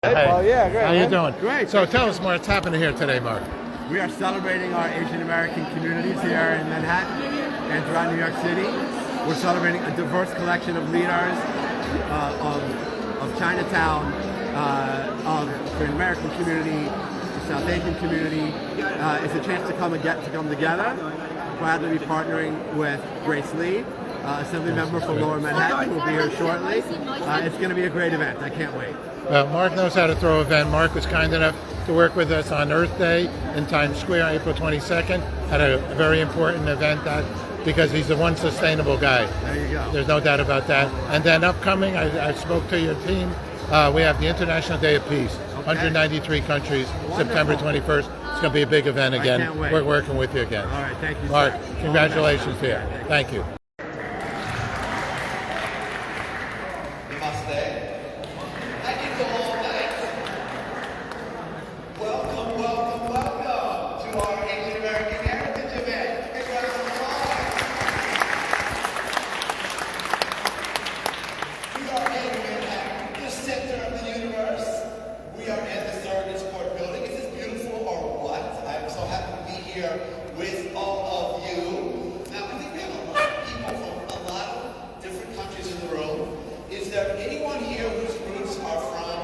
Hey, Paul. Yeah, great. How you doing? Great. So tell us more. What's happening here today, Mark? We are celebrating our Asian American communities here in Manhattan and throughout New York City. We're celebrating a diverse collection of leaders of Chinatown, of the American community, the South Asian community. It's a chance to come together. Glad to be partnering with Grace Lee, Assembly member from Lower Manhattan, who will be here shortly. It's going to be a great event. I can't wait. Well, Mark knows how to throw an event. Mark was kind enough to work with us on Earth Day in Times Square on April 22nd. Had a very important event because he's the one sustainable guy. There you go. There's no doubt about that. And then upcoming, I spoke to your team. We have the International Day of Peace. Okay. 193 countries, wonderful. September 21st. It's going to be a big event again. I can't wait. We're working with you again. All right, thank you, Mark, sir. congratulations to you. Thank you. With all of you. Now, I think we have a lot of people from a lot of different countries in the room. Is there anyone here whose roots are from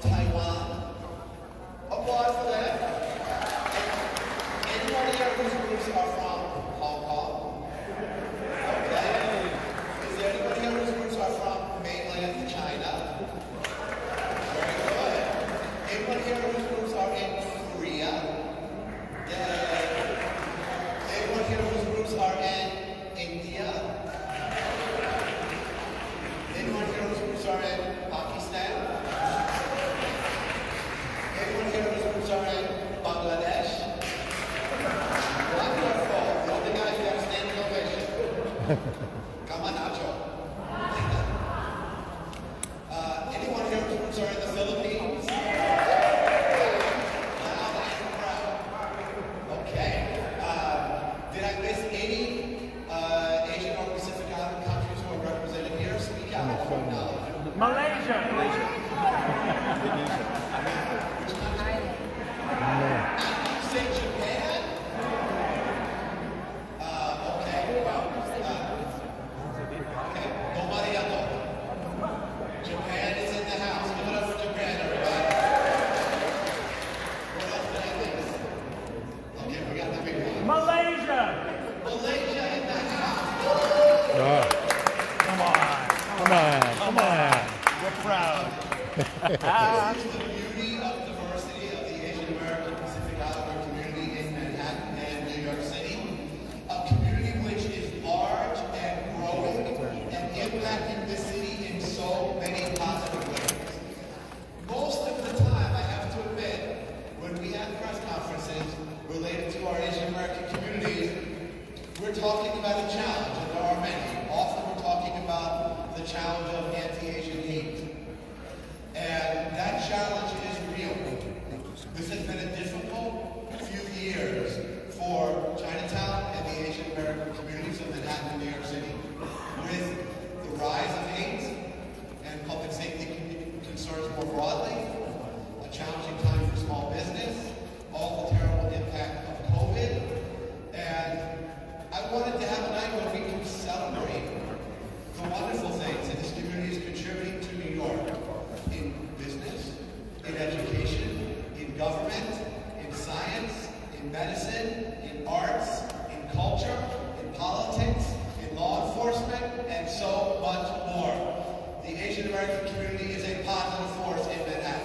Taiwan? Applaud for that. Anyone here whose roots are from Hong Kong? Okay. Is there anyone here whose roots are from mainland China? Very good. Anyone here whose roots are in Korea? Anyone here whose roots are in India? Anyone here whose roots are in Pakistan? Anyone here whose roots are in Bangladesh? Wonderful. The only guys who have standing ovation. Come on, Nacho. Anyone here whose roots are in the Philippines? Did I miss any Asian or Pacific Island countries who are represented here? Speak out. No. Malaysia. Say Japan? Okay, well, okay. Nobody else. Japan is in the house. Give it up for Japan, everybody. What else did I miss? Okay, we got the big one. Malaysia. Malaysia in the house. Oh, Come on. come on. We're proud. This is the beauty of diversity of the Asian American Pacific Islander community in Manhattan and New York City. A community which is large and growing and impacting the city in so many positive ways. Most of the time, I have to admit, when we have press conferences related to our Asian American communities, we're talking about a challenge, and there are many. Often we're talking about the challenge of anti-Asian hate. And that challenge is real. This has been a difficult few years for Chinatown and the Asian American communities of Manhattan and New York City. With the rise of hate and public safety concerns more broadly, a challenging time for small business, all the terrible impact of COVID, and I wanted to have a night where we can celebrate the wonderful things that this community is contributing to New York in business, in education, in government, in science, in medicine, in arts, in culture, in politics, in law enforcement, and so much more. The Asian American community is a positive force in Manhattan.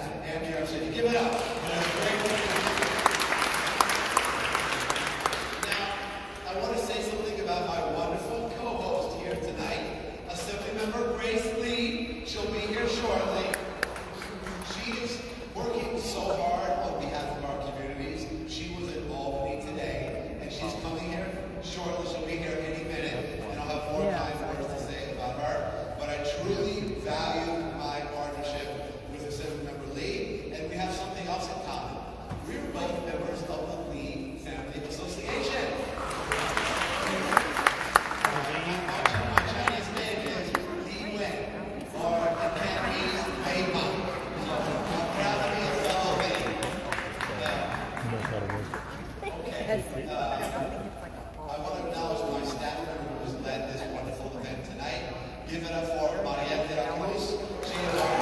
Give it up for Mariette de la Cruz. She is our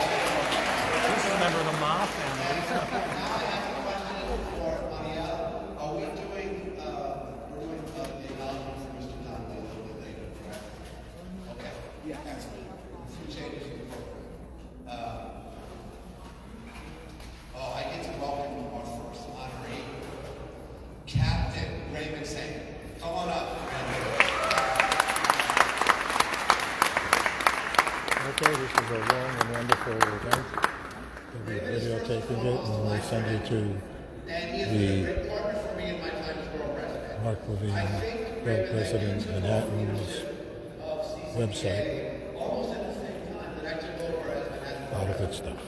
This is a member of the Ma family. Now I have a question for Marielle. Are we doing, we're doing the acknowledgement for Mr. Donnelly a little bit later, correct? Okay. Yeah. Excellent. Two changes in the program. I get to welcome our first honoree, Captain Raymond Saint. Come on up. Okay, this is a long and wonderful event. We'll be videotaping it and we'll send you to the Mark Levine, Borough President Manhattan's website. A lot of good stuff.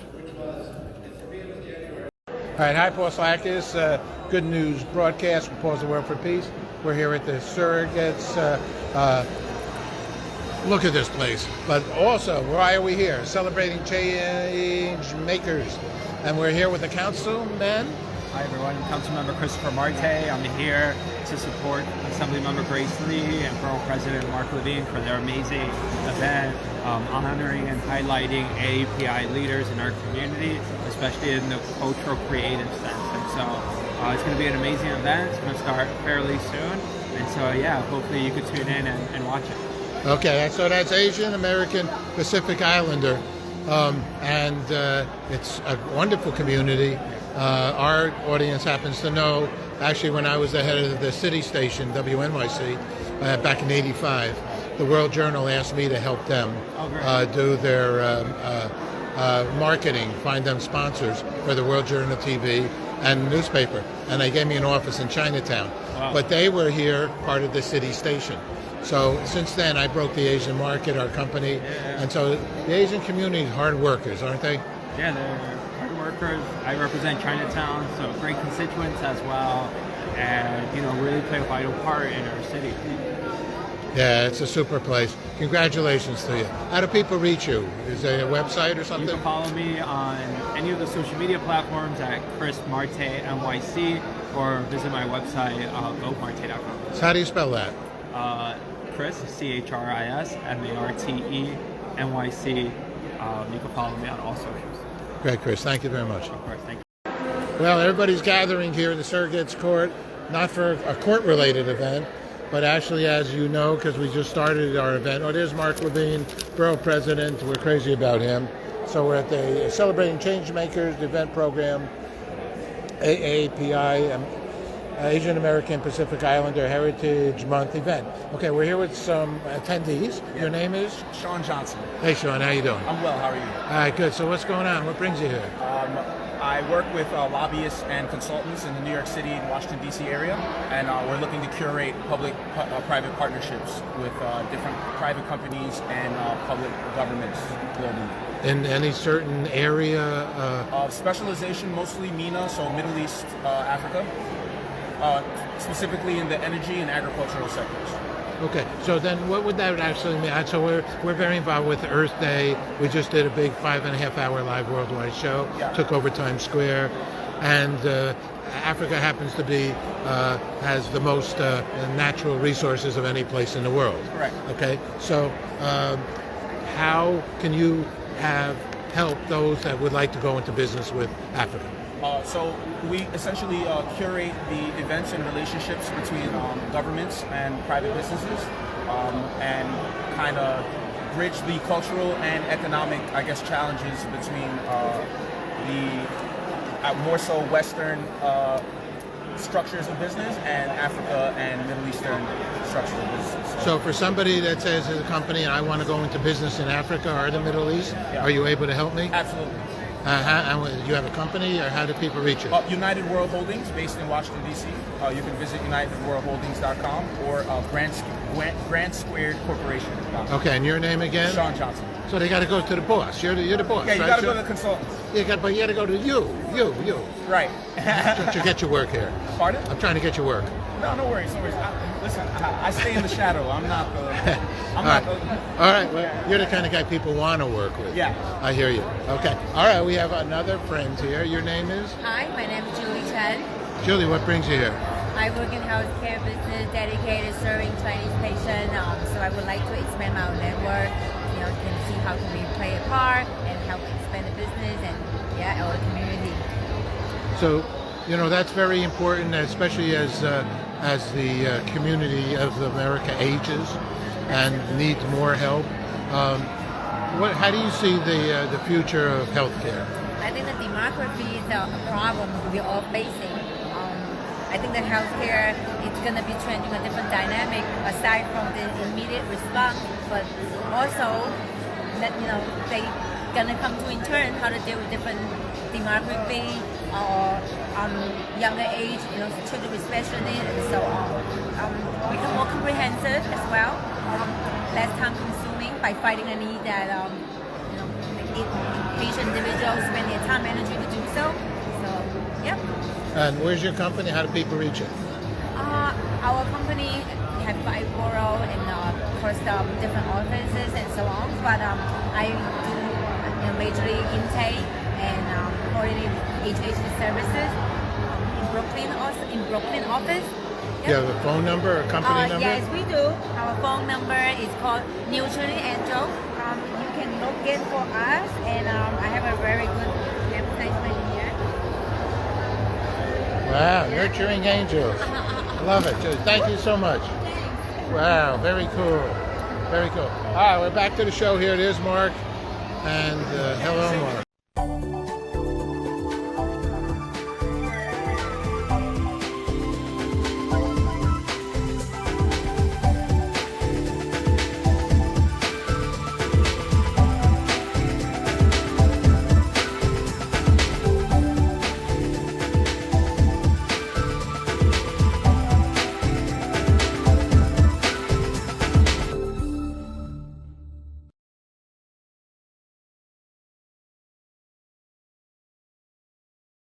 All right, hi, Paul Slakis. Good news broadcast. We pause the world for peace. We're here at the Surrogates. Look at this place. But also, why are we here? Celebrating Changemakers. And we're here with the councilman. Hi everyone, Councilmember Christopher Marte. I'm here to support Assemblymember Grace Lee and Borough President Mark Levine for their amazing event, honoring and highlighting AAPI leaders in our community, especially in the cultural creative sense. And so it's going to be an amazing event. It's going to start fairly soon. And so yeah, hopefully you could tune in and watch it. Okay, so that's Asian American Pacific Islander. And it's a wonderful community. Our audience happens to know, actually, when I was the head of the city station, WNYC, back in '85, the World Journal asked me to help them do their marketing, find them sponsors for the World Journal TV and newspaper. And they gave me an office in Chinatown. Wow. But they were here, part of the city station. So since then, I broke the Asian market, our company. Yeah. And so the Asian community is hard workers, aren't they? Yeah, they're hard workers. I represent Chinatown, so great constituents as well, and really play a vital part in our city. Yeah, it's a super place. Congratulations to you. How do people reach you? Is there a website or something? You can follow me on any of the social media platforms at Chris Marte NYC, or visit my website, gomarte.com. So how do you spell that? Chris, CHRIS, MARTE, NYC. You can follow me on all socials. Great, Chris. Thank you very much. Of course, thank you. Well, everybody's gathering here in the Surrogates Court, not for a court-related event, but actually, as you know, because we just started our event. Oh, there's Mark Levine, Borough President. We're crazy about him. So we're at the Celebrating Changemakers, the event program, AAPI, Asian American Pacific Islander Heritage Month event. Okay, we're here with some attendees. Your name is? Sean Johnson. Hey, Sean, how you doing? I'm well. How are you? All right, good. So what's going on? What brings you here? I work with lobbyists and consultants in the New York City and Washington, D.C. area, and we're looking to curate public-private partnerships with different private companies and public governments globally. In any certain area? Specialization, mostly MENA, so Middle East, Africa, specifically in the energy and agricultural sectors. Okay, so then what would that actually mean? So we're very involved with Earth Day. We just did a big 5.5-hour live worldwide show, took over Times Square, and Africa happens to be, has the most natural resources of any place in the world. Correct. Okay, so how can you help those that would like to go into business with Africa? So we essentially curate the events and relationships between governments and private businesses, and kind of bridge the cultural and economic, challenges between the more so Western structures of business and Africa and Middle Eastern structures of business. So for somebody that says as a company, I want to go into business in Africa or the Middle East, are you able to help me? Absolutely. Do you have a company, or how do people reach you? United World Holdings, based in Washington, D.C. You can visit unitedworldholdings.com or Grand Squared Corporation.com. Okay, and your name again? Sean Johnson. So they got to go to the boss. You're the boss, Yeah, you right? got to go to the consultants. But you got to go to you. Right. To get your work here. Pardon? I'm trying to get your work. No worries. Listen, I stay in the shadow. I'm not the... All right. Well, you're the kind of guy people want to work with. Yeah. I hear you. Okay. All right. We have another friend here. Your name is? Hi, my name is Julie Chen. Julie, what brings you here? I work in healthcare business dedicated serving Chinese patients. So I would like to expand my network, how can we play a part and help expand the business and our community. So, that's very important, especially as the community of America ages and needs more help. How do you see the future of healthcare? I think the demography is a problem we're all facing. I think that healthcare is going to be changing a different dynamic aside from the immediate response, but also that they going to come to in turn how to deal with different demography or younger age, children with special needs and so on. Become more comprehensive as well, less time consuming by fighting a need that patient individuals spend their time and energy to do so. So, yep. And where's your company? How do people reach it? Our company has 5 Borough and of course different offices and so on. But I do majorly intake and coordinate HHC services in Brooklyn office. Yep. You have a phone number or a company number? Yes, we do. Our phone number is called Nurturing Angel. You can look in for us, and I have a very good advertisement here. Wow, Nurturing Angels. Love it. Thank you so much. Wow, very cool. Very cool. All right, we're back to the show here. It is Mark. And hello, Mark.